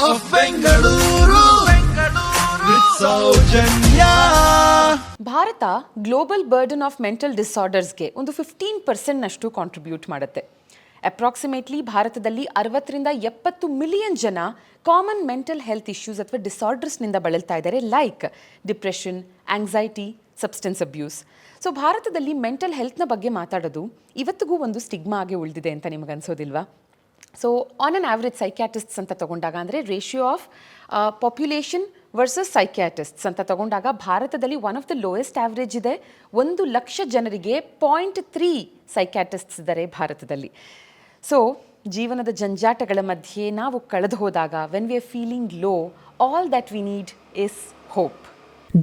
of Bengaluru with Sowjanya. Bharat global burden of mental ಡಿಸಾರ್ಡರ್ಸ್ಗೆ ಒಂದು 15% contribute ಮಾಡುತ್ತೆ. ಅಪ್ರಾಕ್ಸಿಮೇಟ್ಲಿ ಭಾರತದಲ್ಲಿ 60-70 ಮಿಲಿಯನ್ ಜನ ಕಾಮನ್ ಮೆಂಟಲ್ ಹೆಲ್ತ್ ಇಶ್ಯೂಸ್ ಅಥವಾ ಡಿಸಾರ್ಡರ್ಸ್ನಿಂದ ಬಳಲ್ತಾ ಇದ್ದಾರೆ, like depression, anxiety, substance abuse. So ಭಾರತದಲ್ಲಿ ಮೆಂಟಲ್ ಹೆಲ್ತ್ನ ಬಗ್ಗೆ ಮಾತಾಡೋದು ಇವತ್ತಿಗೂ ಒಂದು ಸ್ಟಿಗ್ಮಾ ಆಗಿ ಉಳಿದಿದೆ ಅಂತ ನಿಮಗನ್ಸೋದಿಲ್ವಾ? ಸೊ ಆನ್ ಆನ್ ಆವ್ರೇಜ್ ಸೈಕ್ಯಾಟ್ರಿಸ್ಟ್ಸ್ ಅಂತ ತಗೊಂಡಾಗ, ಅಂದರೆ ರೇಷಿಯೋ ಆಫ್ ಪಾಪ್ಯುಲೇಷನ್ ವರ್ಸಸ್ ಸೈಕ್ಯಾಟ್ರಿಸ್ಟ್ಸ್ ಅಂತ ತಗೊಂಡಾಗ ಭಾರತದಲ್ಲಿ one of the lowest average ಇದೆ. 1,00,000 ಜನರಿಗೆ 0.3 ಸೈಕ್ಯಾಟ್ರಿಸ್ಟ್ಸ್ ಇದ್ದಾರೆ ಭಾರತದಲ್ಲಿ. ಸೊ ಜೀವನದ ಜಂಜಾಟಗಳ ಮಧ್ಯೆ ನಾವು ಕಳೆದು ಹೋದಾಗ, when we are feeling low, all that we need is hope.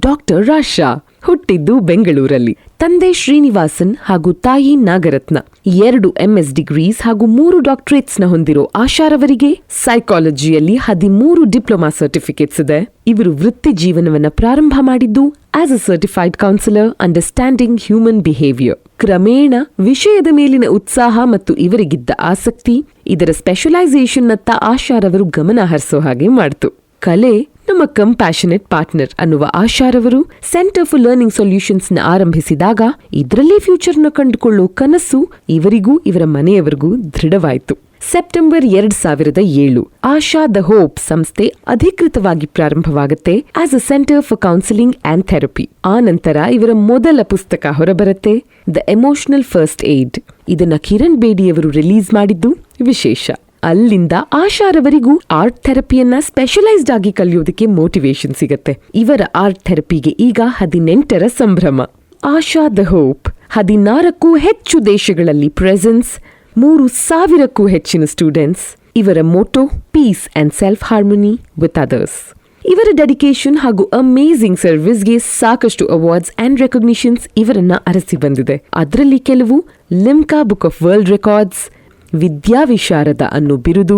Doctor Asha ಹುಟ್ಟಿದ್ದು ಬೆಂಗಳೂರಲ್ಲಿ. ತಂದೆ ಶ್ರೀನಿವಾಸನ್ ಹಾಗೂ ತಾಯಿ ನಾಗರತ್ನ. 2 MS ಡಿಗ್ರೀಸ್ ಹಾಗೂ 3 ಡಾಕ್ಟರೇಟ್ಸ್ನ ಹೊಂದಿರೋ ಆಶಾರವರಿಗೆ ಸೈಕಾಲಜಿಯಲ್ಲಿ 13 ಡಿಪ್ಲೊಮಾ ಸರ್ಟಿಫಿಕೇಟ್ಸ್ ಇದೆ. ಇವರು ವೃತ್ತಿ ಜೀವನವನ್ನ ಪ್ರಾರಂಭ ಮಾಡಿದ್ದು as a certified counsellor understanding human behaviour. ಕ್ರಮೇಣ ವಿಷಯದ ಮೇಲಿನ ಉತ್ಸಾಹ ಮತ್ತು ಇವರಿಗಿದ್ದ ಆಸಕ್ತಿ ಇದರ ಸ್ಪೆಷಲೈಸೇಷನ್ನತ್ತ ಆಶಾರವರು ಗಮನ ಹರಿಸೋ ಹಾಗೆ ಮಾಡ್ತು. ಕಲೆ ನಮ್ಮ ಕಂಪ್ಯಾಷನೇಟ್ ಪಾರ್ಟ್ನರ್ ಅನ್ನುವ ಆಶಾರವರು ಸೆಂಟರ್ ಫಾರ್ ಲರ್ನಿಂಗ್ ಸೊಲ್ಯೂಷನ್ಸ್ನ ಆರಂಭಿಸಿದಾಗ ಇದರಲ್ಲೇ ಫ್ಯೂಚರ್ನ ಕಂಡುಕೊಳ್ಳೋ ಕನಸು ಇವರಿಗೂ ಇವರ ಮನೆಯವರಿಗೂ ದೃಢವಾಯಿತು. ಸೆಪ್ಟೆಂಬರ್ 2007 ಆಶಾ ದ ಹೋಪ್ ಸಂಸ್ಥೆ ಅಧಿಕೃತವಾಗಿ ಪ್ರಾರಂಭವಾಗುತ್ತೆ as a centre for counselling and therapy. ಆ ನಂತರ ಇವರ ಮೊದಲ ಪುಸ್ತಕ ಹೊರಬರುತ್ತೆ, ದ ಎಮೋಷನಲ್ ಫಸ್ಟ್ ಏಡ್. ಇದನ್ನ ಕಿರಣ್ ಬೇಡಿಯವರು ರಿಲೀಸ್ ಮಾಡಿದ್ದು ವಿಶೇಷ. ಅಲ್ಲಿಂದ ಆಶಾರವರಿಗೂ ಆರ್ಟ್ ಥೆರಪಿಯನ್ನ ಸ್ಪೆಷಲೈಸ್ಡ್ ಆಗಿ ಕಲಿಯೋದಕ್ಕೆ ಮೋಟಿವೇಶನ್ ಸಿಗತ್ತೆ. ಇವರ ಆರ್ಟ್ ಥೆರಪಿಗೆ ಈಗ 18ರ ಸಂಭ್ರಮ. ಆಶಾ ದ ಹೋಪ್ 16ಕ್ಕೂ ಹೆಚ್ಚು ದೇಶಗಳಲ್ಲಿ ಪ್ರೆಸೆನ್ಸ್, 3,000ಕ್ಕೂ ಹೆಚ್ಚಿನ ಸ್ಟೂಡೆಂಟ್ಸ್. ಇವರ motto peace and self harmony with others. ಇವರ ಡೆಡಿಕೇಶನ್ ಹಾಗೂ ಅಮೇಜಿಂಗ್ ಸರ್ವಿಸ್ಗೆ ಸಾಕಷ್ಟು ಅವಾರ್ಡ್ಸ್ ಅಂಡ್ ರೆಕಗ್ನಿಷನ್ಸ್ ಇವರನ್ನ ಅರಸಿ ಬಂದಿದೆ. ಅದರಲ್ಲಿ ಕೆಲವು Limca book of world records, ವಿದ್ಯಾ ವಿಶಾರದ ಅನ್ನೋ ಬಿರುದು,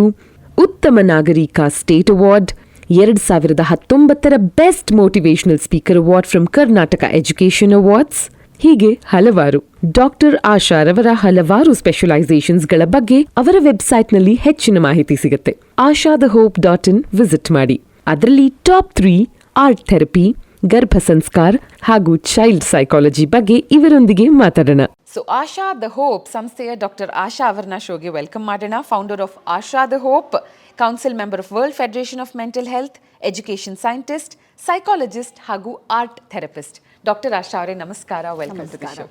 ಉತ್ತಮ ನಾಗರಿಕ ಸ್ಟೇಟ್ ಅವಾರ್ಡ್, 2019ರ best motivational speaker award from Karnataka education awards, ಹೀಗೆ ಹಲವಾರು. ಡಾಕ್ಟರ್ ಆಶಾರವರ ಹಲವಾರು ಸ್ಪೆಷಲೈಸೇಷನ್ಸ್ಗಳ ಬಗ್ಗೆ ಅವರ ವೆಬ್ಸೈಟ್ನಲ್ಲಿ ಹೆಚ್ಚಿನ ಮಾಹಿತಿ ಸಿಗುತ್ತೆ. ashadahope.in ವಿಸಿಟ್ ಮಾಡಿ. ಅದರಲ್ಲಿ ಟಾಪ್ 3 ಆರ್ಟ್ ಥೆರಪಿ, ಗರ್ಭ ಸಂಸ್ಕಾರ ಹಾಗೂ ಚೈಲ್ಡ್ ಸೈಕಾಲಜಿ ಬಗ್ಗೆ ಇವರೊಂದಿಗೆ ಮಾತಾಡೋಣ. ಸೊ ಆಶಾ ದ ಹೋಪ್ ಸಂಸ್ಥೆಯ ಡಾಕ್ಟರ್ ಆಶಾ ಅವರನ್ನ ಶೋಗೆ ವೆಲ್ಕಮ್ ಮಾಡೋಣ. Founder of Asha the hope, council member of world federation of mental health, education scientist, psychologist ಹಾಗೂ ಆರ್ಟ್ ಥೆರಪಿಸ್ಟ್. ಡಾಕ್ಟರ್ ಆಶಾ ಅವರೇ ನಮಸ್ಕಾರ, welcome to the show.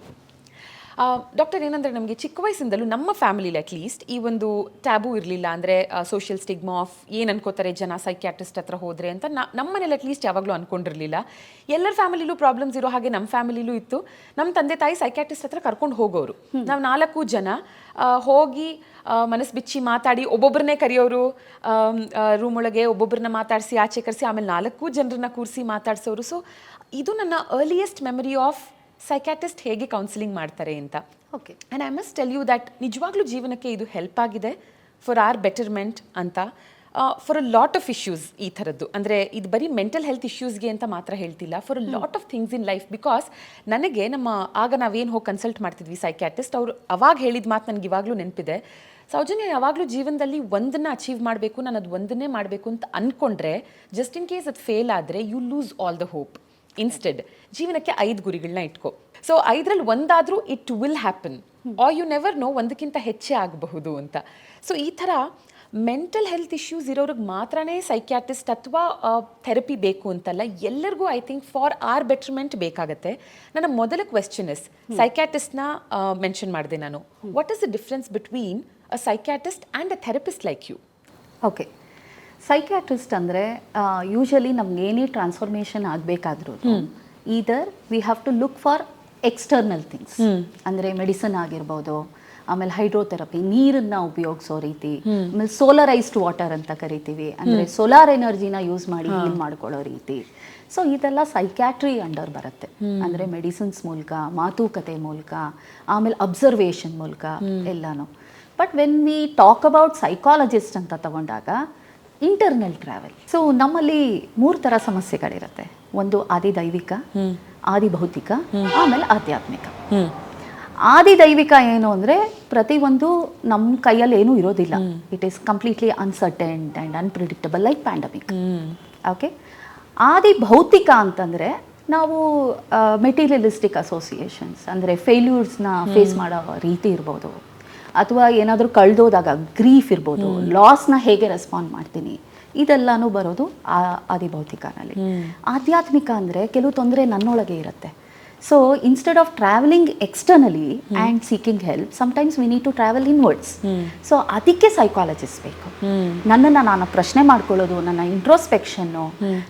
Doctor, ಏನಂದರೆ ನಮಗೆ ಚಿಕ್ಕ ವಯಸ್ಸಿಂದಲೂ ನಮ್ಮ ಫ್ಯಾಮಿಲಿಲಿ ಅಟ್ಲೀಸ್ಟ್ ಈ ಒಂದು ಟ್ಯಾಬು ಇರಲಿಲ್ಲ. ಅಂದರೆ ಸೋಷಿಯಲ್ ಸ್ಟಿಗ್ಮಾ ಆಫ್ ಏನು ಅನ್ಕೋತಾರೆ ಜನ ಸೈಕ್ಯಾಟ್ರಿಸ್ಟ್ ಹತ್ರ ಹೋದರೆ ಅಂತ ನಮ್ಮ ಮನೇಲಿ ಅಟ್ಲೀಸ್ಟ್ ಯಾವಾಗಲೂ ಅಂದ್ಕೊಂಡಿರಲಿಲ್ಲ. ಎಲ್ಲರ ಫ್ಯಾಮಿಲಿಲೂ ಪ್ರಾಬ್ಲಮ್ಸ್ ಇರೋ ಹಾಗೆ ನಮ್ಮ ಫ್ಯಾಮಿಲಿಲೂ ಇತ್ತು. ನಮ್ಮ ತಂದೆ ತಾಯಿ ಸೈಕ್ಯಾಟ್ರಿಸ್ಟ್ ಹತ್ರ ಕರ್ಕೊಂಡು ಹೋಗೋರು. ನಾವು 4 ಜನ ಹೋಗಿ ಮನಸ್ಸು ಬಿಚ್ಚಿ ಮಾತಾಡಿ, ಒಬ್ಬೊಬ್ಬರನ್ನೇ ಕರೆಯೋರು, ರೂಮ್ ಒಳಗೆ ಒಬ್ಬೊಬ್ಬರನ್ನ ಮಾತಾಡಿಸಿ ಆಚೆ ಕರೆಸಿ ಆಮೇಲೆ 4 ಜನರನ್ನ ಕೂರಿಸಿ ಮಾತಾಡ್ಸೋರು. ಸೊ ಇದು ನನ್ನ ಅರ್ಲಿಯೆಸ್ಟ್ ಮೆಮರಿ ಆಫ್ ಸೈಕ್ಯಾಟ್ರಿಸ್ಟ್ ಹೇಗೆ ಕೌನ್ಸಿಲಿಂಗ್ ಮಾಡ್ತಾರೆ ಅಂತ. Okay, and I must tell you that ನಿಜವಾಗ್ಲೂ ಜೀವನಕ್ಕೆ ಇದು ಹೆಲ್ಪ್ ಆಗಿದೆ ಫಾರ್ ಆರ್ ಬೆಟರ್ಮೆಂಟ್ ಅಂತ, for a lot of issues. ಈ ಥರದ್ದು ಅಂದರೆ ಇದು ಬರೀ ಮೆಂಟಲ್ ಹೆಲ್ತ್ ಇಶ್ಯೂಸ್ಗೆ ಅಂತ ಮಾತ್ರ ಹೇಳ್ತಿಲ್ಲ, for a lot of things in life. Because ನನಗೆ ಆಗ ನಾವೇನು ಹೋಗಿ ಕನ್ಸಲ್ಟ್ ಮಾಡ್ತಿದ್ವಿ ಸೈಕ್ಯಾಟ್ರಿಸ್ಟ್, ಅವರು ಅವಾಗ ಹೇಳಿದ ಮಾತು ನನಗೆ ಇವಾಗಲೂ ನೆನಪಿದೆ. ಸೌಜನ್ಯ, ಯಾವಾಗಲೂ ಜೀವನದಲ್ಲಿ ಒಂದನ್ನು ಅಚೀವ್ ಮಾಡಬೇಕು, ನಾನು ಅದು ಒಂದನ್ನೇ ಮಾಡಬೇಕು ಅಂತ ಅಂದ್ಕೊಂಡ್ರೆ, ಜಸ್ಟ್ ಇನ್ ಕೇಸ್ ಅದು ಫೇಲ್ ಆದರೆ you lose all the hope. Instead ಜೀವನಕ್ಕೆ 5 ಗುರಿಗಳನ್ನ ಇಟ್ಕೋ. ಸೊ 5ರಲ್ಲಿ ಒಂದಾದರೂ it will happen, or you never know, ಒಂದಕ್ಕಿಂತ ಹೆಚ್ಚೇ ಆಗಬಹುದು ಅಂತ. ಸೊ ಈ ಥರ ಮೆಂಟಲ್ ಹೆಲ್ತ್ ಇಶ್ಯೂಸ್ ಇರೋರಿಗೆ ಮಾತ್ರನೇ ಸೈಕ್ಯಾಟ್ರಿಸ್ಟ್ ಅಥವಾ ಥೆರಪಿ ಬೇಕು ಅಂತಲ್ಲ, ಎಲ್ಲರಿಗೂ I think for our betterment ಬೇಕಾಗತ್ತೆ. ನನ್ನ ಮೊದಲ ಕ್ವೆಶ್ಚನ್ ಇಸ್, ಸೈಕ್ಯಾಟ್ರಿಸ್ಟ್ನ ಮೆನ್ಷನ್ ಮಾಡಿದೆ ನಾನು, what is the difference between a psychiatrist and a therapist like you? Okay, psychiatrist ಅಂದರೆ ಯೂಶಲಿ ನಮ್ಗೆ ಏನೇ ಟ್ರಾನ್ಸ್ಫಾರ್ಮೇಷನ್ ಆಗಬೇಕಾದ್ರೂ either we have to look for external things. ಅಂದರೆ ಮೆಡಿಸಿನ್ ಆಗಿರ್ಬೋದು, ಆಮೇಲೆ ಹೈಡ್ರೋಥೆರಪಿ, ನೀರನ್ನು ಉಪಯೋಗಿಸೋ ರೀತಿ, ಆಮೇಲೆ ಸೋಲರೈಸ್ಡ್ ವಾಟರ್ ಅಂತ ಕರಿತೀವಿ, ಅಂದರೆ ಸೋಲಾರ್ ಎನರ್ಜಿನ ಯೂಸ್ ಮಾಡಿ ಹೀಲ್ ಮಾಡ್ಕೊಳ್ಳೋ ರೀತಿ. ಸೊ ಇದೆಲ್ಲ ಸೈಕ್ಯಾಟ್ರಿ ಅಂಡರ್ ಬರುತ್ತೆ. ಅಂದರೆ ಮೆಡಿಸಿನ್ಸ್ ಮೂಲಕ, ಮಾತುಕತೆ ಮೂಲಕ, ಆಮೇಲೆ ಅಬ್ಸರ್ವೇಷನ್ ಮೂಲಕ ಎಲ್ಲನೂ. But when we talk about psychologist ಅಂತ ತಗೊಂಡಾಗ ಇಂಟರ್ನಲ್ ಟ್ರಾವೆಲ್. ಸೊ ನಮ್ಮಲ್ಲಿ 3 ಥರ ಸಮಸ್ಯೆಗಳಿರುತ್ತೆ. ಒಂದು ಆದಿದೈವಿಕ, ಆದಿಭೌತಿಕ, ಆಮೇಲೆ ಆಧ್ಯಾತ್ಮಿಕ. ಆದಿದೈವಿಕ ಏನು ಅಂದರೆ ಪ್ರತಿಯೊಂದು ನಮ್ಮ ಕೈಯಲ್ಲಿ ಏನೂ ಇರೋದಿಲ್ಲ. It is completely uncertain and unpredictable like pandemic. Okay, ಆದಿ ಭೌತಿಕ ಅಂತಂದರೆ ನಾವು ಮೆಟೀರಿಯಲಿಸ್ಟಿಕ್ ಅಸೋಸಿಯೇಷನ್ಸ್, ಅಂದರೆ ಫೇಲ್ಯೂರ್ಸ್ನ ಫೇಸ್ ಮಾಡೋ ರೀತಿ ಇರ್ಬೋದು, ಅಥವಾ ಏನಾದರೂ ಕಳೆದೋದಾಗ ಗ್ರೀಫ್ ಇರ್ಬೋದು, ಲಾಸ್ನ ಹೇಗೆ ರೆಸ್ಪಾಂಡ್ ಮಾಡ್ತೀನಿ, ಇದೆಲ್ಲನೂ ಬರೋದು ಆದಿಭೌತಿಕನಲ್ಲಿ. ಆಧ್ಯಾತ್ಮಿಕ ಅಂದರೆ ಕೆಲವು ತೊಂದರೆ ನನ್ನೊಳಗೆ ಇರುತ್ತೆ. So instead of travelling externally and seeking help, sometimes we need to travel inwards. So ಅದಕ್ಕೆ ಸೈಕಾಲಜಿಸ್ಟ್ ಬೇಕು. ನನ್ನನ್ನು ನಾನು ಪ್ರಶ್ನೆ ಮಾಡ್ಕೊಳ್ಳೋದು, ನನ್ನ ಇಂಟ್ರೋಸ್ಪೆಕ್ಷನ್ನು,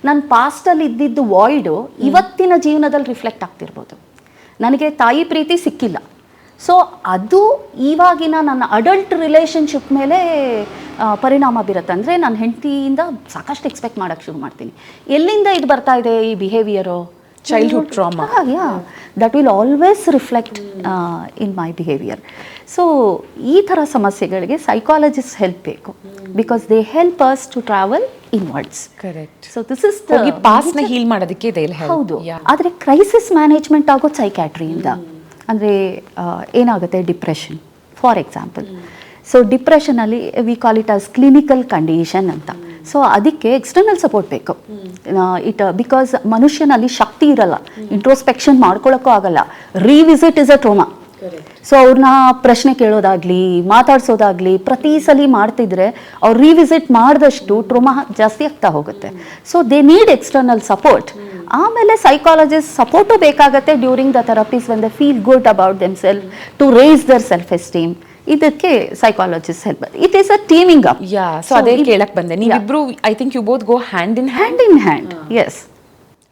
ನನ್ನ ಪಾಸ್ಟಲ್ಲಿ ಇದ್ದಿದ್ದು ವಾಯ್ಡು ಇವತ್ತಿನ ಜೀವನದಲ್ಲಿ ರಿಫ್ಲೆಕ್ಟ್ ಆಗ್ತಿರ್ಬೋದು. ನನಗೆ ತಾಯಿ ಪ್ರೀತಿ ಸಿಕ್ಕಿಲ್ಲ, ಸೊ ಅದು ಇವಾಗಿನ ನನ್ನ ಅಡಲ್ಟ್ ರಿಲೇಷನ್ಶಿಪ್ ಮೇಲೆ ಪರಿಣಾಮ ಬೀರುತ್ತೆ. ಅಂದರೆ ನಾನು ಹೆಂಡತಿಯಿಂದ ಸಾಕಷ್ಟು ಎಕ್ಸ್ಪೆಕ್ಟ್ ಮಾಡೋಕ್ಕೆ ಶುರು ಮಾಡ್ತೀನಿ. ಎಲ್ಲಿಂದ ಇದು ಬರ್ತಾ ಇದೆ ಈ behaviour? Childhood trauma. That will always reflect in my behaviour. So ಈ ಥರ ಸಮಸ್ಯೆಗಳಿಗೆ ಸೈಕಾಲಜಿಸ್ಟ್ ಹೆಲ್ಪ್ ಬೇಕು, because they help us to travel inwards. Correct. So this is ಪಾಸ್ನ ಹೀಲ್ ಮಾಡೋದಕ್ಕೆ ಇದೆ. ಹೌದು. ಆದರೆ ಕ್ರೈಸಿಸ್ ಮ್ಯಾನೇಜ್ಮೆಂಟ್ ಆಗೋದು ಸೈಕ್ಯಾಟ್ರಿಯಿಂದ. ಅಂದರೆ ಏನಾಗುತ್ತೆ, ಡಿಪ್ರೆಷನ್ ಫಾರ್ ಎಕ್ಸಾಂಪಲ್. ಸೊ ಡಿಪ್ರೆಷನಲ್ಲಿ we call it as clinical condition ಅಂತ. ಸೊ ಅದಕ್ಕೆ ಎಕ್ಸ್ಟರ್ನಲ್ ಸಪೋರ್ಟ್ ಬೇಕು. ಬಿಕಾಸ್ ಮನುಷ್ಯನಲ್ಲಿ ಶಕ್ತಿ ಇರಲ್ಲ, ಇಂಟ್ರೋಸ್ಪೆಕ್ಷನ್ ಮಾಡ್ಕೊಳ್ಳೋಕ್ಕೂ ಆಗಲ್ಲ. Revisit is a trauma. So ಅವ್ರನ್ನ ಪ್ರಶ್ನೆ ಕೇಳೋದಾಗ್ಲಿ, ಮಾತಾಡ್ಸೋದಾಗ್ಲಿ ಪ್ರತಿ ಸಲ ಮಾಡ್ತಿದ್ರೆ ಅವ್ರು ರೀವಿಸಿಟ್ ಮಾಡಿದಷ್ಟು ಟ್ರೋಮಾ ಜಾಸ್ತಿ ಆಗ್ತಾ ಹೋಗುತ್ತೆ. So they need external support. ಆಮೇಲೆ ಸೈಕಾಲಜಿಸ್ಟ್ ಸಪೋರ್ಟು ಬೇಕಾಗತ್ತೆ during the therapies when they feel good about them self to raise their self esteem. ಇದಕ್ಕೆ psychologist help. It is a teaming up. So ಅದೇ ಕೇಳಕ್ ಬಂದೆ, ನೀವಿಬ್ರು I think you both go hand in hand. Yes,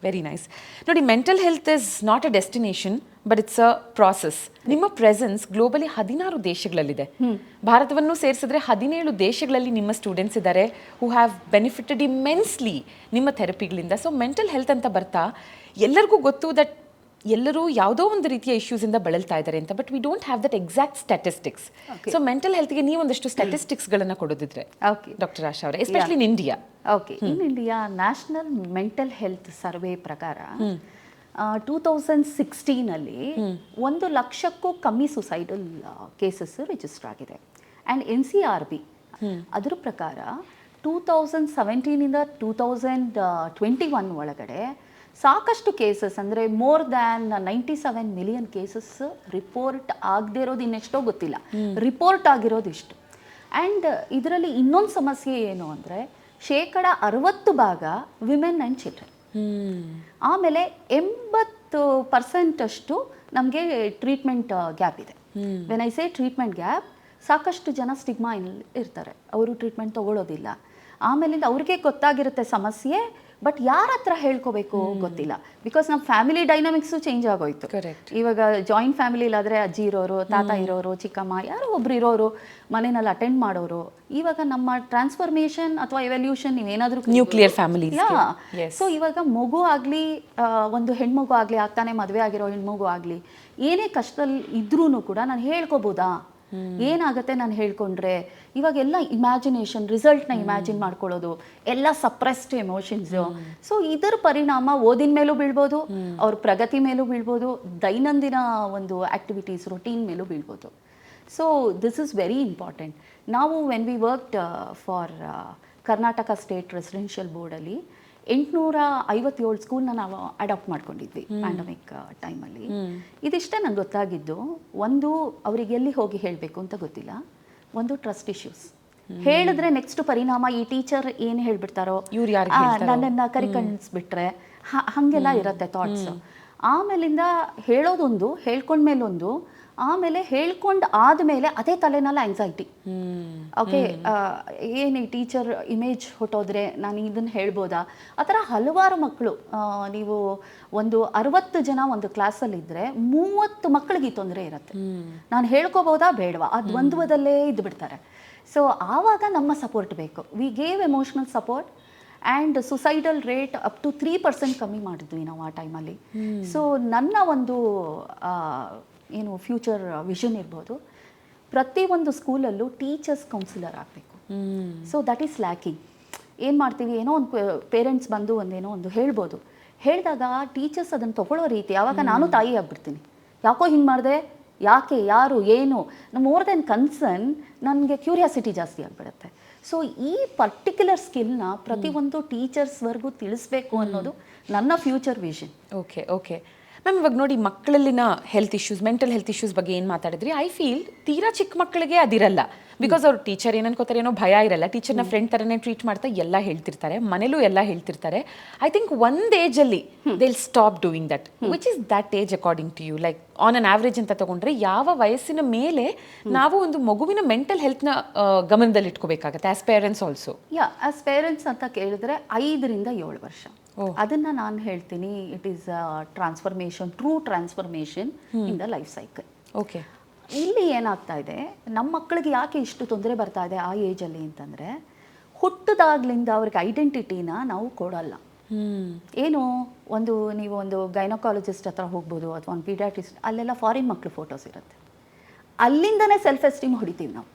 very nice. ನೋಡಿ, mental health is not a destination but it's a process. ನಿಮ್ಮ presence globally 16 ದೇಶಗಳಲ್ಲಿದೆ. ಭಾರತವನ್ನು ಸೇರಿಸಿದ್ರೆ 17 ದೇಶಗಳಲ್ಲಿ ನಿಮ್ಮ ಸ್ಟೂಡೆಂಟ್ಸ್ ಇದ್ದಾರೆ ಹೂ ಹ್ಯಾವ್ ಬೆನಿಫಿಟೆಡ್ ಇಮೆನ್ಸ್ಲಿ ನಿಮ್ಮ ಥೆರಪಿಗಳಿಂದ. ಸೊ ಮೆಂಟಲ್ ಹೆಲ್ತ್ ಅಂತ ಬರ್ತಾ ಎಲ್ಲರಿಗೂ ಗೊತ್ತು ದಟ್ ಎಲ್ಲರೂ ಯಾವುದೋ ಒಂದು ರೀತಿಯ ಇಶ್ಯೂಸಿಂದ ಬಳಲ್ತಾ ಇದ್ದಾರೆ ಅಂತ, but we don't have that exact statistics. So mental ಹೆಲ್ತ್ಗೆ ನೀವೊಂದಷ್ಟು ಸ್ಟ್ಯಾಟಿಸ್ಟಿಕ್ಸ್ಗಳನ್ನು ಕೊಡೋದಿದ್ರೆ ಡಾಕ್ಟರ್ ಆಶಾ ಅವರೇ, especially in India. Okay, in India national mental health survey ಪ್ರಕಾರ 2016 1 ಲಕ್ಷಕ್ಕೂ ಕಮ್ಮಿ ಸುಸೈಡಲ್ ಕೇಸಸ್ ರಿಜಿಸ್ಟರ್ ಆಗಿದೆ. ಆ್ಯಂಡ್ NCRB ಅದರ ಪ್ರಕಾರ 2017 2021 ಒಳಗಡೆ ಸಾಕಷ್ಟು ಕೇಸಸ್, ಅಂದರೆ more than 97 million cases report ಆಗದೆ ಇರೋದು ಇನ್ನೆಷ್ಟೋ ಗೊತ್ತಿಲ್ಲ, ರಿಪೋರ್ಟ್ ಆಗಿರೋದು ಇಷ್ಟು. ಆ್ಯಂಡ್ ಇದರಲ್ಲಿ ಇನ್ನೊಂದು ಸಮಸ್ಯೆ ಏನು ಅಂದರೆ 60% ವಿಮೆನ್ ಆ್ಯಂಡ್ ಚಿಲ್ಡ್ರನ್. ಆಮೇಲೆ 80% ಅಷ್ಟು ನಮಗೆ ಟ್ರೀಟ್ಮೆಂಟ್ ಗ್ಯಾಪ್ ಇದೆ. When I say treatment gap, ಸಾಕಷ್ಟು ಜನ ಸ್ಟಿಗ್ಮಾ ಇರ್ತಾರೆ, ಅವರು ಟ್ರೀಟ್ಮೆಂಟ್ ತೊಗೊಳ್ಳೋದಿಲ್ಲ. ಆಮೇಲಿಂದ ಅವ್ರಿಗೆ ಗೊತ್ತಾಗಿರುತ್ತೆ ಸಮಸ್ಯೆ, ಬಟ್ ಯಾರ ಹತ್ರ ಹೇಳ್ಕೋಬೇಕು ಗೊತ್ತಿಲ್ಲ. ಬಿಕಾಸ್ ನಮ್ಮ ಫ್ಯಾಮಿಲಿ ಡೈನಾಮಿಕ್ಸು ಚೇಂಜ್ ಆಗೋಯ್ತು. ಇವಾಗ ಜಾಯಿಂಟ್ ಫ್ಯಾಮಿಲಿಲಾದರೆ ಅಜ್ಜಿ ಇರೋರು, ತಾತ ಇರೋರು, ಚಿಕ್ಕಮ್ಮ ಯಾರೋ ಒಬ್ರು ಇರೋರು, ಮನೆಯಲ್ಲಿ ಅಟೆಂಡ್ ಮಾಡೋರು. ಇವಾಗ ನಮ್ಮ ಟ್ರಾನ್ಸ್ಫಾರ್ಮೇಷನ್ ಅಥವಾ ಎವಲ್ಯೂಷನ್ ನೀವೇನಾದರೂ ನ್ಯೂಕ್ಲಿಯರ್ ಫ್ಯಾಮಿಲಿ. ಸೊ ಇವಾಗ ಮಗು ಆಗಲಿ, ಒಂದು ಹೆಣ್ಮಗು ಆಗಲಿ, ಆಗ್ತಾನೆ ಮದುವೆ ಆಗಿರೋ ಹೆಣ್ಮಗು ಆಗಲಿ, ಏನೇ ಕಷ್ಟದಲ್ಲಿ ಇದ್ರೂ ಕೂಡ ನಾನು ಹೇಳ್ಕೊಬೋದಾ, ಏನಾಗುತ್ತೆ ನಾನು ಹೇಳ್ಕೊಂಡ್ರೆ. ಇವಾಗೆಲ್ಲ ಇಮ್ಯಾಜಿನೇಷನ್, ರಿಸಲ್ಟ್ನ ಇಮ್ಯಾಜಿನ್ ಮಾಡ್ಕೊಳ್ಳೋದು, ಎಲ್ಲ ಸಪ್ರೆಸ್ಡ್ ಎಮೋಷನ್ಸು. ಸೊ ಇದರ ಪರಿಣಾಮ ಓದಿನ ಮೇಲೂ ಬೀಳ್ಬೋದು, ಅವ್ರ ಪ್ರಗತಿ ಮೇಲೂ ಬೀಳ್ಬೋದು, ದೈನಂದಿನ ಒಂದು ಆ್ಯಕ್ಟಿವಿಟೀಸ್ ರೊಟೀನ್ ಮೇಲೂ ಬೀಳ್ಬೋದು. So this is very important. ನಾವು when we worked for Karnataka state residential ಬೋರ್ಡಲ್ಲಿ 857 ಸ್ಕೂಲ್ನ ನಾವು ಅಡಾಪ್ಟ್ ಮಾಡ್ಕೊಂಡಿದ್ವಿ ಪ್ಯಾಂಡಮಿಕ್ ಟೈಮಲ್ಲಿ. ಇದಿಷ್ಟೇ ನಂಗೆ ಗೊತ್ತಾಗಿದ್ದು. ಒಂದು, ಅವ್ರಿಗೆ ಎಲ್ಲಿ ಹೋಗಿ ಹೇಳಬೇಕು ಅಂತ ಗೊತ್ತಿಲ್ಲ. ಒಂದು, ಟ್ರಸ್ಟ್ ಇಶ್ಯೂಸ್. ಹೇಳಿದ್ರೆ ನೆಕ್ಸ್ಟ್ ಪರಿಣಾಮ ಈ ಟೀಚರ್ ಏನು ಹೇಳ್ಬಿಡ್ತಾರೋ, ನನ್ನನ್ನು ಕರಿಕಣಿಸ್ಬಿಟ್ರೆ, ಹಾಗೆಲ್ಲ ಇರುತ್ತೆ ಥಾಟ್ಸ್. ಆಮೇಲಿಂದ ಹೇಳೋದೊಂದು, ಹೇಳ್ಕೊಂಡ್ಮೇಲೊಂದು, ಆಮೇಲೆ ಹೇಳ್ಕೊಂಡು ಆದಮೇಲೆ ಅದೇ ತಲೆನಲ್ಲ ಆ್ಯಂಗ್ಸೈಟಿ. ಓಕೆ, ಏನು ಈ ಟೀಚರ್ ಇಮೇಜ್ ಹೊಟ್ಟೋದ್ರೆ ನಾನು ಇದನ್ನು ಹೇಳ್ಬೋದಾ, ಆ ಥರ ಹಲವಾರು ಮಕ್ಕಳು. ನೀವು ಒಂದು 60 ಜನ ಒಂದು ಕ್ಲಾಸಲ್ಲಿದ್ದರೆ 30 ಮಕ್ಕಳಿಗೆ ಈ ತೊಂದರೆ ಇರುತ್ತೆ. ನಾನು ಹೇಳ್ಕೋಬೋದಾ ಬೇಡವಾ, ಆ ದ್ವಂದ್ವದಲ್ಲೇ ಇದ್ದು ಬಿಡ್ತಾರೆ. ಸೊ ಆವಾಗ ನಮ್ಮ ಸಪೋರ್ಟ್ ಬೇಕು. We gave emotional support and suicidal rate up to 3% ಕಮ್ಮಿ ಮಾಡಿದ್ವಿ ನಾವು ಆ ಟೈಮಲ್ಲಿ. ಸೊ ನನ್ನ ಒಂದು ಏನು ಫ್ಯೂಚರ್ ವಿಷನ್ ಇರ್ಬೋದು, ಪ್ರತಿಯೊಂದು ಸ್ಕೂಲಲ್ಲೂ ಟೀಚರ್ಸ್ ಕೌನ್ಸಿಲರ್ ಆಗಬೇಕು. So that is lacking. ಏನು ಮಾಡ್ತೀವಿ, ಏನೋ ಒಂದು ಪೇರೆಂಟ್ಸ್ ಬಂದು ಒಂದೇನೋ ಒಂದು ಹೇಳ್ಬೋದು, ಹೇಳಿದಾಗ ಟೀಚರ್ಸ್ ಅದನ್ನು ತೊಗೊಳ್ಳೋ ರೀತಿ, ಆವಾಗ ನಾನು ತಾಯಿ ಆಗಿಬಿಡ್ತೀನಿ. ಯಾಕೋ ಹಿಂಗೆ ಮಾಡಿದೆ, ಯಾಕೆ, ಯಾರು, ಏನು, ಮೋರ್ ದೆನ್ ಕನ್ಸರ್ನ್ ನನಗೆ ಕ್ಯೂರಿಯಾಸಿಟಿ ಜಾಸ್ತಿ ಆಗಿಬಿಡುತ್ತೆ. ಸೊ ಈ ಪರ್ಟಿಕ್ಯುಲರ್ ಸ್ಕಿಲ್ನ ಪ್ರತಿಯೊಂದು ಟೀಚರ್ಸ್ವರೆಗೂ ತಿಳಿಸ್ಬೇಕು ಅನ್ನೋದು ನನ್ನ future vision. Okay okay ma'am, ಇವಾಗ ನೋಡಿ ಮಕ್ಕಳಲ್ಲಿನ health issues, mental health issues ಬಗ್ಗೆ ಏನು ಮಾತಾಡಿದ್ರಿ, ಐ ಫೀಲ್ ತೀರಾ ಚಿಕ್ಕ ಮಕ್ಕಳಿಗೆ ಅದಿರಲ್ಲ. ಬಿಕಾಸ್ ಅವ್ರು ಟೀಚರ್ ಏನು ಅನ್ಕೋತಾರೆ, ಏನೋ ಭಯ ಇರಲ್ಲ, ಟೀಚರ್ನ ಫ್ರೆಂಡ್ ಥರನೇ ಟ್ರೀಟ್ ಮಾಡ್ತಾ ಎಲ್ಲ ಹೇಳ್ತಿರ್ತಾರೆ, ಮನೇಲೂ ಎಲ್ಲ ಹೇಳ್ತಿರ್ತಾರೆ. ಐ ಥಿಂಕ್ ಒಂದು ಏಜಲ್ಲಿ they will stop doing that. Which is that age according to you? Like on an average ಅಂತ ತಗೊಂಡ್ರೆ ಯಾವ ವಯಸ್ಸಿನ ಮೇಲೆ ನಾವು ಒಂದು ಮಗುವಿನ ಮೆಂಟಲ್ ಹೆಲ್ತ್ನ ಗಮನದಲ್ಲಿ ಇಟ್ಕೋಬೇಕಾಗತ್ತೆ as parents also? As parents ಅಂತ ಕೇಳಿದ್ರೆ 5 ರಿಂದ 7 ವರ್ಷ. ಅದನ್ನ ನಾನು ಹೇಳ್ತೀನಿ, it is transformation, true transformation in the life cycle. Okay, ಇಲ್ಲಿ ಏನಾಗ್ತಾ ಇದೆ, ನಮ್ಮ ಮಕ್ಕಳಿಗೆ ಯಾಕೆ ಇಷ್ಟು ತೊಂದರೆ ಬರ್ತಾ ಇದೆ ಆ ಏಜಲ್ಲಿ ಅಂತಂದರೆ, ಹುಟ್ಟಿದಾಗ್ಲಿಂದ ಅವ್ರಿಗೆ ಐಡೆಂಟಿಟಿನ ನಾವು ಕೊಡಲ್ಲ. ಏನು, ನೀವು ಒಂದು ಗೈನಕಾಲಜಿಸ್ಟ್ ಹತ್ರ ಹೋಗ್ಬೋದು ಅಥವಾ ಒಂದು ಪೀಡಿಯಾಟ್ರಿಸ್ಟ್, ಅಲ್ಲೆಲ್ಲ ಫಾರಿನ್ ಮಕ್ಕಳು ಫೋಟೋಸ್ ಇರುತ್ತೆ. ಅಲ್ಲಿಂದನೇ ಸೆಲ್ಫ್ ಎಸ್ಟೀಮ್ ಹೊಡಿತೀವಿ ನಾವು.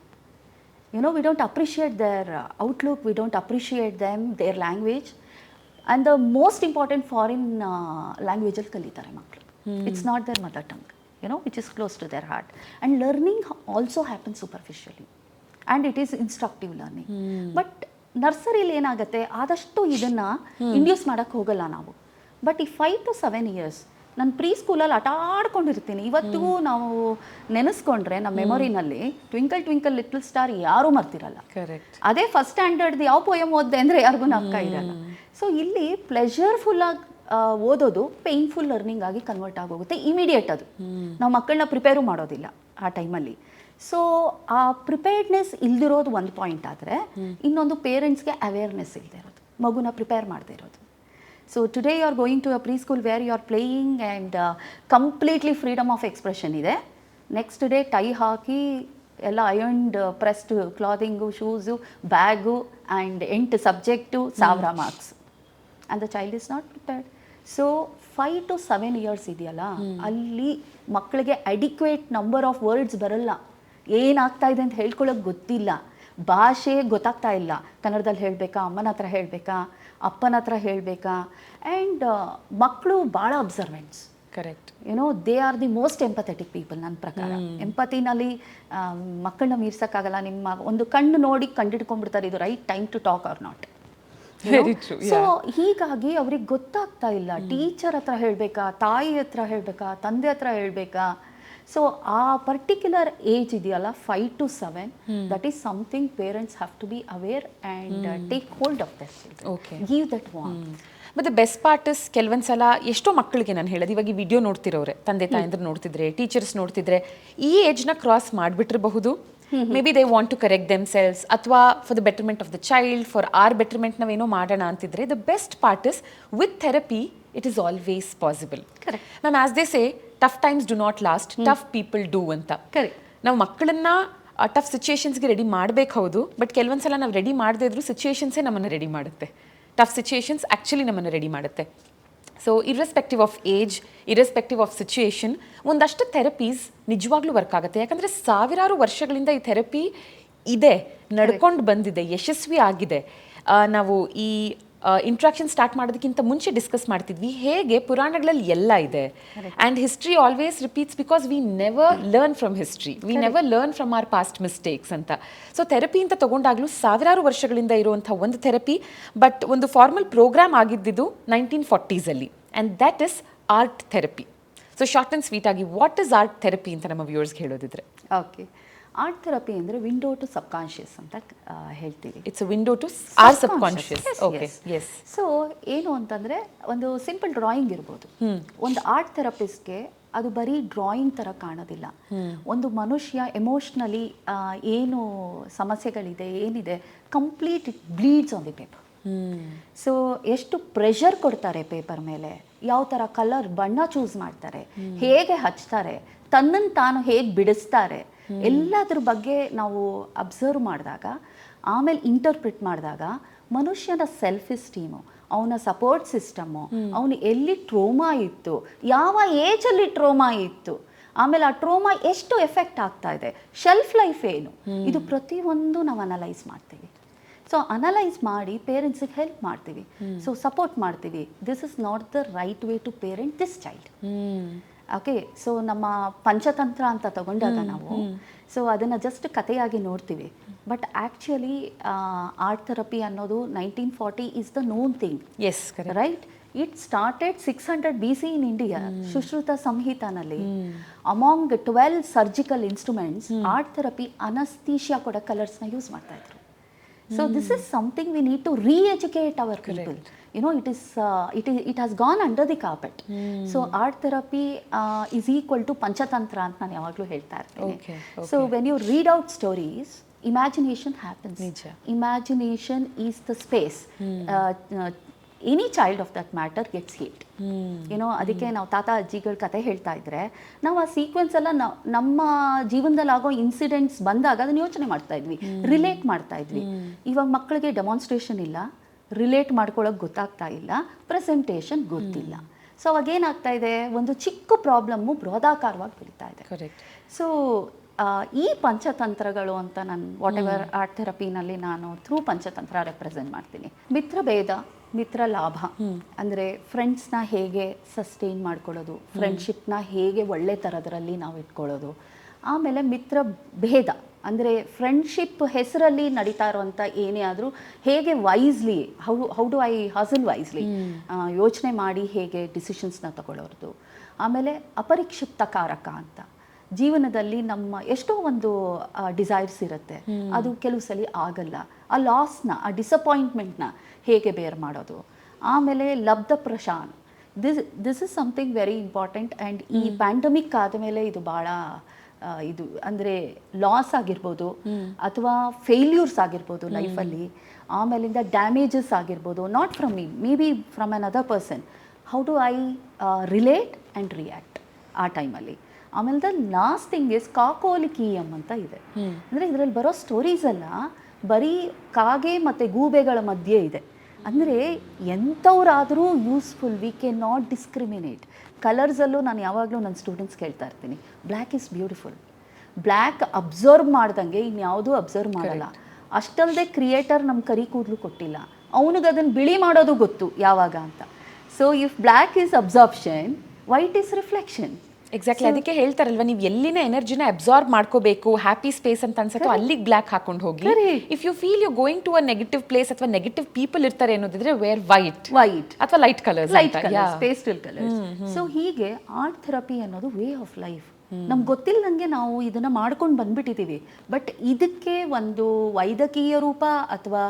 We don't appreciate their outlook, we don't appreciate them, their language. And the most important foreign ಲ್ಯಾಂಗ್ವೇಜಲ್ಲಿ ಕಲಿತಾರೆ ಮಕ್ಕಳು. It's not their mother tongue, which is close to their heart. And learning also happens superficially. And it is instructive learning. But ನರ್ಸರಿಲಿ ಏನಾಗುತ್ತೆ, ಆದಷ್ಟು ಇದನ್ನು induce ಮಾಡೋಕ್ಕೆ ಹೋಗಲ್ಲ ನಾವು. But ಈ 5 to 7 years ನಾನು ಪ್ರೀ ಸ್ಕೂಲಲ್ಲಿ ಆಟ ಆಡ್ಕೊಂಡಿರ್ತೀನಿ. ಇವತ್ತಿಗೂ ನಾವು ನೆನೆಸ್ಕೊಂಡ್ರೆ ನಮ್ಮ ಮೆಮೊರಿನಲ್ಲಿ ಟ್ವಿಂಕಲ್ ಟ್ವಿಂಕಲ್ ಲಿಟಲ್ ಸ್ಟಾರ್ ಯಾರೂ ಮರ್ತಿರಲ್ಲ. ಕರೆಕ್ಟ್. ಅದೇ ಫಸ್ಟ್ ಸ್ಟ್ಯಾಂಡರ್ಡ್ದು ಯಾವ ಪೋಯಮ್ ಓದಿದೆ ಅಂದರೆ ಯಾರಿಗೂ ನಮ್ಕ ಇರಲ್ಲ. ಸೊ ಇಲ್ಲಿ ಪ್ಲೆಜರ್ಫುಲ್ಲಾಗಿ ಓದೋದು ಪೇಯ್ನ್ಫುಲ್ ಲರ್ನಿಂಗ್ ಆಗಿ ಕನ್ವರ್ಟ್ ಆಗೋಗುತ್ತೆ ಇಮಿಡಿಯೇಟ್. ಅದು ನಾವು ಮಕ್ಕಳನ್ನ ಪ್ರಿಪೇರು ಮಾಡೋದಿಲ್ಲ ಆ ಟೈಮಲ್ಲಿ. ಸೊ ಆ ಪ್ರಿಪೇರ್ಡ್ನೆಸ್ ಇಲ್ದಿರೋದು ಒಂದು ಪಾಯಿಂಟ್ ಆದರೆ, ಇನ್ನೊಂದು ಪೇರೆಂಟ್ಸ್ಗೆ ಅವೇರ್ನೆಸ್ ಇಲ್ಲದೆ ಇರೋದು, ಮಗುನ ಪ್ರಿಪೇರ್ ಮಾಡದೇ ಇರೋದು. So today you are going to a preschool where you are playing and completely freedom of expression ಇದೆ. ನೆಕ್ಸ್ಟ್ ಡೇ ಟೈ ಹಾಕಿ ಎಲ್ಲ ironed pressed clothing, shoes, bag and 8 subject, 1000 marks. And the child is not prepared. So 5 to 7 years ಇದೆಯಲ್ಲ, ಅಲ್ಲಿ ಮಕ್ಕಳಿಗೆ adequate number of words ಬರಲ್ಲ. ಏನಾಗ್ತಾ ಇದೆ ಅಂತ ಹೇಳ್ಕೊಳ್ಳೋಕೆ ಗೊತ್ತಿಲ್ಲ, ಭಾಷೆ ಗೊತ್ತಾಗ್ತಾ ಇಲ್ಲ. ಕನ್ನಡದಲ್ಲಿ ಹೇಳಬೇಕಾ, ಅಮ್ಮನ ಹತ್ರ ಹೇಳಬೇಕಾ, ಅಪ್ಪನ ಹತ್ರ ಹೇಳಬೇಕಾ. ಆ್ಯಂಡ್ ಮಕ್ಕಳು ಭಾಳ observants. Correct. They are the most empathetic people ನನ್ನ ಪ್ರಕಾರ. ಎಂಪತಿನಲ್ಲಿ ಮಕ್ಕಳನ್ನ ಮೀರ್ಸೋಕ್ಕಾಗಲ್ಲ. ನಿಮ್ಮ ಒಂದು ಕಣ್ಣು ನೋಡಿ ಕಂಡಿಡ್ಕೊಂಡ್ಬಿಡ್ತಾರೆ, ಇದು right time to talk or not. So ಹೀಗಾಗಿ ಅವ್ರಿಗೆ ಗೊತ್ತಾಗ್ತಾ ಇಲ್ಲ, ಟೀಚರ್ ಹತ್ರ ಹೇಳಬೇಕಾ, ತಾಯಿ ಹತ್ರ ಹೇಳಬೇಕಾ, ತಂದೆ ಹತ್ರ ಹೇಳಬೇಕಾ. ಸೊ ಆ ಪರ್ಟಿಕ್ಯುಲರ್ ಏಜ್ ಇದೆಯಲ್ಲ 5 to 7, that is something parents have to be aware and take hold of that children, give that warm. ಮತ್ತು ಬೆಸ್ಟ್ ಪಾರ್ಟ್ ಇಸ್, ಕೆಲವೊಂದು ಸಲ ಎಷ್ಟೋ ಮಕ್ಕಳಿಗೆ ನಾನು ಹೇಳೋದು, ಇವಾಗ ಈ ವಿಡಿಯೋ ನೋಡ್ತಿರೋರೆ, ತಂದೆ ತಾಯಂದ್ರೆ ನೋಡ್ತಿದ್ರೆ, ಟೀಚರ್ಸ್ ನೋಡ್ತಿದ್ರೆ, ಈ ಏಜ್ನ ಕ್ರಾಸ್ ಮಾಡಿಬಿಟ್ಟಿರಬಹುದು. Maybe they want to correct themselves, ಅಥವಾ for the betterment of the child, for our betterment ನಾವೇನೋ ಮಾಡೋಣ ಅಂತಿದ್ರೆ, the best part is with therapy it is always possible. Correct ma'am. As they say, tough times do not last, tough people do ಅಂತ. Correct. ನಾವು ಮಕ್ಕಳನ್ನ tough ಸಿಚುಯೇಷನ್ಸ್ಗೆ ready ಮಾಡಬೇಕು, ಹೌದು. But ಕೆಲವೊಂದು ಸಲ ನಾವು ರೆಡಿ ಮಾಡದೇ ಇದ್ರೂ ಸಿಚುಯೇಷನ್ಸೇ ನಮ್ಮನ್ನು ರೆಡಿ ಮಾಡುತ್ತೆ. ಟಫ್ ಸಿಚುಯೇಷನ್ಸ್ ಆ್ಯಕ್ಚುಲಿ ನಮ್ಮನ್ನು ರೆಡಿ ಮಾಡುತ್ತೆ. So irrespective of age, irrespective of situation, ಒಂದಷ್ಟು ಥೆರಪೀಸ್ ನಿಜವಾಗ್ಲೂ ವರ್ಕ್ ಆಗುತ್ತೆ. ಯಾಕಂದರೆ ಸಾವಿರಾರು ವರ್ಷಗಳಿಂದ ಈ ಥೆರಪಿ ಇದೆ, ನಡ್ಕೊಂಡು ಬಂದಿದೆ, ಯಶಸ್ವಿ ಆಗಿದೆ. ನಾವು ಈ ಇಂಟ್ರಾಕ್ಷನ್ ಸ್ಟಾರ್ಟ್ ಮಾಡೋದಕ್ಕಿಂತ ಮುಂಚೆ ಡಿಸ್ಕಸ್ ಮಾಡ್ತಿದ್ವಿ ಹೇಗೆ ಪುರಾಣಗಳಲ್ಲಿ ಎಲ್ಲ ಇದೆ. And history always repeats because we never learn from history, we never learn from our past mistakes ಅಂತ. ಸೊ ಥೆರಪಿ ಅಂತ ತಗೊಂಡಾಗಲೂ ಸಾವಿರಾರು ವರ್ಷಗಳಿಂದ ಇರುವಂಥ ಒಂದು ಥೆರಪಿ, ಬಟ್ ಒಂದು ಫಾರ್ಮಲ್ ಪ್ರೋಗ್ರಾಮ್ ಆಗಿದ್ದಿದ್ದು 1940s and that is art therapy. So short and sweet ಆಗಿ, ವಾಟ್ ಇಸ್ ಆರ್ಟ್ ಥೆರಪಿ ಅಂತ ನಮ್ಮ ವ್ಯೂವರ್ಸ್ಗೆ ಹೇಳೋದಿದ್ರೆ? ಓಕೆ, ಆರ್ಟ್ ಥೆರಪಿ ಅಂದರೆ ವಿಂಡೋ ಟು ಸಬ್ಕಾನ್ಷಿಯಸ್ ಅಂತ ಹೇಳ್ತೀವಿ. It's a window to our subconscious. Okay, yes. So ಏನು ಅಂತಂದರೆ, ಒಂದು ಸಿಂಪಲ್ ಡ್ರಾಯಿಂಗ್ ಇರ್ಬೋದು. ಒಂದು ಆರ್ಟ್ ಥೆರಪಿಸ್ಟ್ಗೆ ಅದು ಬರೀ ಡ್ರಾಯಿಂಗ್ ಥರ ಕಾಣೋದಿಲ್ಲ. ಒಂದು ಮನುಷ್ಯ ಎಮೋಷ್ನಲಿ ಏನು ಸಮಸ್ಯೆಗಳಿದೆ, ಏನಿದೆ, complete it bleeds on the paper. So ಎಷ್ಟು ಪ್ರೆಷರ್ ಕೊಡ್ತಾರೆ ಪೇಪರ್ ಮೇಲೆ, ಯಾವ ಥರ ಕಲರ್ ಬಣ್ಣ ಚೂಸ್ ಮಾಡ್ತಾರೆ, ಹೇಗೆ ಹಚ್ತಾರೆ, ತನ್ನನ್ನು ತಾನು ಹೇಗೆ ಬಿಡಿಸ್ತಾರೆ, ಎಲ್ಲದ್ರ ಬಗ್ಗೆ ನಾವು ಅಬ್ಸರ್ವ್ ಮಾಡಿದಾಗ, ಆಮೇಲೆ ಇಂಟರ್ಪ್ರಿಟ್ ಮಾಡಿದಾಗ, ಮನುಷ್ಯನ ಸೆಲ್ಫ್ ಎಸ್ಟೀಮು, ಅವನ ಸಪೋರ್ಟ್ ಸಿಸ್ಟಮು, ಅವನು ಎಲ್ಲಿ ಟ್ರೋಮಾ ಇತ್ತು, ಯಾವ ಏಜಲ್ಲಿ ಟ್ರೋಮಾ ಇತ್ತು, ಆಮೇಲೆ ಆ ಟ್ರೋಮಾ ಎಷ್ಟು ಎಫೆಕ್ಟ್ ಆಗ್ತಾ ಇದೆ, ಶೆಲ್ಫ್ ಲೈಫ್ ಏನು, ಇದು ಪ್ರತಿಯೊಂದು ನಾವು ಅನಲೈಸ್ ಮಾಡ್ತೀವಿ. ಸೊ ಅನಲೈಸ್ ಮಾಡಿ ಪೇರೆಂಟ್ಸಿಗೆ ಹೆಲ್ಪ್ ಮಾಡ್ತೀವಿ, ಸೊ ಸಪೋರ್ಟ್ ಮಾಡ್ತೀವಿ. This is not the right way to parent this child. Okay, so ನಮ್ಮ ಪಂಚತಂತ್ರ ಅಂತ ತಗೊಂಡಾಗ ನಾವು ಸೊ ಅದನ್ನು ಜಸ್ಟ್ ಕಥೆಯಾಗಿ ನೋಡ್ತೀವಿ. ಬಟ್ ಆ್ಯಕ್ಚುಲಿ ಆರ್ಟ್ ಥೆರಪಿ ಅನ್ನೋದು 1940 is the known thing. Yes, right. It started 600 BC in India. Sushruta ಸಂಹಿತಾನಲ್ಲಿ among 12 surgical instruments art therapy anaesthesia ಕೊಡೋ ಕಲರ್ಸ್ನ ಯೂಸ್ ಮಾಡ್ತಾ ಇದ್ರು. So this is something we need to reeducate our people. It has gone under the carpet. So art therapy is equal to panchatantra ಅಂತ ನಾನು ಯಾವಾಗಲೂ ಹೇಳ್ತಾ ಇರ್ತೀನಿ. So when you read out stories, imagination happens. Imagination is the space. Any child of that matter gets hit. ಅದಕ್ಕೆ ನಾವು ತಾತ ಅಜ್ಜಿಗಳ ಕತೆ ಹೇಳ್ತಾ ಇದ್ರೆ ನಾವು ಆ ಸೀಕ್ವೆನ್ಸ್ ಎಲ್ಲ ನಮ್ಮ ಜೀವನದಲ್ಲಿ ಆಗೋ ಇನ್ಸಿಡೆಂಟ್ಸ್ ಬಂದಾಗ ಅದನ್ನ ಯೋಚನೆ ಮಾಡ್ತಾ ಇದ್ವಿ, ರಿಲೇಟ್ ಮಾಡ್ತಾ ಇದ್ವಿ. ಇವಾಗ ಮಕ್ಕಳಿಗೆ ಡೆಮಾನ್ಸ್ಟ್ರೇಷನ್ ಇಲ್ಲ, ರಿಲೇಟ್ ಮಾಡ್ಕೊಳ್ಳೋಕೆ ಗೊತ್ತಾಗ್ತಾ ಇಲ್ಲ, ಪ್ರೆಸೆಂಟೇಷನ್ ಗೊತ್ತಿಲ್ಲ. ಸೊ ಅವಾಗ ಏನಾಗ್ತಾ ಇದೆ, ಒಂದು ಚಿಕ್ಕ ಪ್ರಾಬ್ಲಮ್ಮು ಬೃಹದಾಕಾರವಾಗಿ ಬೆಳೀತಾ ಇದೆ. ಸೊ ಈ ಪಂಚತಂತ್ರಗಳು ಅಂತ ನಾನು ವಾಟ್ ಎವರ್ ಆರ್ಟ್ ಥೆರಪಿನಲ್ಲಿ ನಾನು ಥ್ರೂ ಪಂಚತಂತ್ರ ರೆಪ್ರೆಸೆಂಟ್ ಮಾಡ್ತೀನಿ. ಮಿತ್ರ ಭೇದ, ಮಿತ್ರ ಲಾಭ ಅಂದರೆ ಫ್ರೆಂಡ್ಸ್ನ ಹೇಗೆ ಸಸ್ಟೈನ್ ಮಾಡ್ಕೊಳ್ಳೋದು, ಫ್ರೆಂಡ್ಶಿಪ್ನ ಹೇಗೆ ಒಳ್ಳೆ ಥರದ್ರಲ್ಲಿ ನಾವು ಇಟ್ಕೊಳ್ಳೋದು. ಆಮೇಲೆ ಮಿತ್ರ ಭೇದ ಅಂದರೆ ಫ್ರೆಂಡ್ಶಿಪ್ ಹೆಸರಲ್ಲಿ ನಡೀತಾ ಇರುವಂಥ ಏನೇ ಆದರೂ ಹೇಗೆ wisely how do I ಹಸಲ್ wisely ಯೋಚನೆ ಮಾಡಿ ಹೇಗೆ ಡಿಸಿಷನ್ಸ್ನ ತಗೊಳ್ಳೋದು. ಆಮೇಲೆ ಅಪರಿಕ್ಷಿಪ್ತ ಕಾರಕ ಅಂತ ಜೀವನದಲ್ಲಿ ನಮ್ಮ ಎಷ್ಟೋ ಒಂದು ಡಿಸೈರ್ಸ್ ಇರುತ್ತೆ, ಅದು ಕೆಲವು ಸಲ ಆಗಲ್ಲ. ಆ ಲಾಸ್ನ, ಆ ಡಿಸಪಾಯಿಂಟ್ಮೆಂಟ್ನ ಹೇಗೆ ಬೇರ್ ಮಾಡೋದು. ಆಮೇಲೆ ಲಬ್ಧ ಪ್ರಶಾನ್, this is something very important. And ಈ ಪ್ಯಾಂಡಮಿಕ್ ಆದಮೇಲೆ ಇದು ಭಾಳ ಇದು ಅಂದರೆ ಲಾಸ್ ಆಗಿರ್ಬೋದು ಅಥವಾ ಫೇಲ್ಯೂರ್ಸ್ ಆಗಿರ್ಬೋದು ಲೈಫಲ್ಲಿ, ಆಮೇಲಿಂದ ಡ್ಯಾಮೇಜಸ್ ಆಗಿರ್ಬೋದು, not from me, may be from an other person. How do I relate and react ಆ ಟೈಮಲ್ಲಿ. ಆಮೇಲೆ ದ ಲಾಸ್ಟ್ ಥಿಂಗ್ ಇಸ್ ಕಾಕೋಲಿಕೀಯಂ ಅಂತ ಇದೆ. ಅಂದರೆ ಇದರಲ್ಲಿ ಬರೋ ಸ್ಟೋರೀಸ್ ಎಲ್ಲ ಬರೀ ಕಾಗೆ ಮತ್ತು ಗೂಬೆಗಳ ಮಧ್ಯೆ ಇದೆ. ಅಂದರೆ ಎಂಥವ್ರಾದರೂ useful, we can not discriminate. ಕಲರ್ಸಲ್ಲೂ ನಾನು ಯಾವಾಗಲೂ ನನ್ನ ಸ್ಟೂಡೆಂಟ್ಸ್ ಕೇಳ್ತಾ ಇರ್ತೀನಿ, black is beautiful. Black observe ಮಾಡ್ದಂಗೆ ಇನ್ಯಾವುದೂ ಅಬ್ಸರ್ವ್ ಮಾಡಲ್ಲ. ಅಷ್ಟಲ್ಲದೆ ಕ್ರಿಯೇಟರ್ ನಮ್ಮ ಕರಿ ಕೂದಲು ಕೊಟ್ಟಿಲ್ಲ, ಅವನಿಗೆ ಅದನ್ನು ಬಿಳಿ ಮಾಡೋದು ಗೊತ್ತು ಯಾವಾಗ ಅಂತ. So if black is absorption, white is reflection. Exactly, ಅದಕ್ಕೆ ಹೇಳ್ತಾರಲ್ವಾ, ನೀವು ಎಲ್ಲಿನ ಎನರ್ಜಿನ ಅಬ್ಸಾರ್ಬ್ ಮಾಡ್ಕೋಬೇಕು, ಹ್ಯಾಪಿ ಸ್ಪೇಸ್ ಅಂತ ಅನ್ಸುತ್ತೋ ಅಲ್ಲಿಗೆ ಬ್ಲ್ಯಾಕ್ ಹಾಕೊಂಡು ಹೋಗಿ. If you feel you going to a negative place ಅಥವಾ ನೆಗೆಟಿವ್ ಪೀಪಲ್ ಇರ್ತಾರೆ ಅನ್ನೋದಿದ್ರೆ ವೇರ್ ವೈಟ್ ಅಥವಾ light colours, pastel colours. So ಹೀಗೆ ಆರ್ಟ್ ಥೆರಪಿ ಅನ್ನೋದು ವೇ ಆಫ್ ಲೈಫ್. ನಮ್ಗೆ ಗೊತ್ತಿಲ್ಲದಂಗೆ ನಾವು ಇದನ್ನ ಮಾಡ್ಕೊಂಡು ಬಂದ್ಬಿಟ್ಟಿದ್ದೀವಿ. ಬಟ್ ಇದಕ್ಕೆ ಒಂದು ವೈದ್ಯಕೀಯ ರೂಪ ಅಥವಾ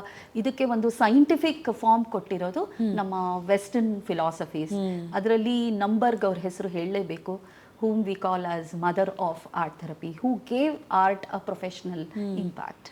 ಇದಕ್ಕೆ ಒಂದು ಸೈಂಟಿಫಿಕ್ ಫಾರ್ಮ್ ಕೊಟ್ಟಿರೋದು ನಮ್ಮ ವೆಸ್ಟರ್ನ್ ಫಿಲಾಸಫೀಸ್. ಅದರಲ್ಲಿ ನಂಬರ್ಗ್ ಅವ್ರ ಹೆಸರು ಹೇಳಲೇಬೇಕು, whom we call as mother of art therapy, who gave art a professional impact.